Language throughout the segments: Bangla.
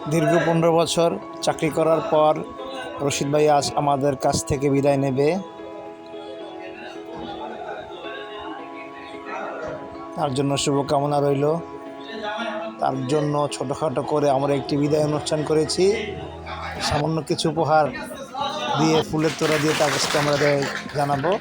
দীর্ঘ 15 বছর চাকরি করার পর রশিদ ভাই আজ আমাদের কাছ থেকে বিদায় নেবে। তার জন্য শুভকামনা রইল। তার জন্য ছোটোখাটো করে আমরা একটি বিদায় অনুষ্ঠান করেছি। সামান্য কিছু উপহার দিয়ে, ফুলের তোড়া দিয়ে তার কাছে আমরা জানাবো।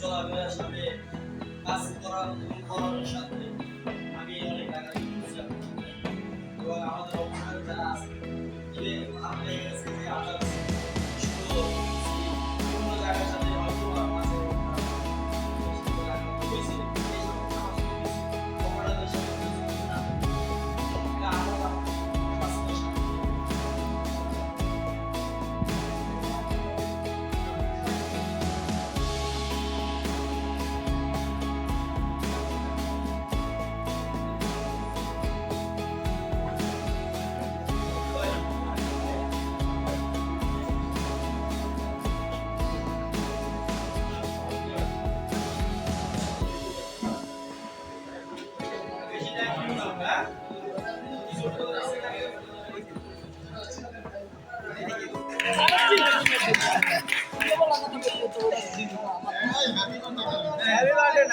চলাফেরার সাথে কাজ করার সাথে আমি অনেক টাকা দিচ্ছিলাম এবং আমাদের অফিসার যারা আছে আমাদের কাছে যে আমরা বিভিন্ন জায়গার সাথে হয়তো মাঝে Happy birthday.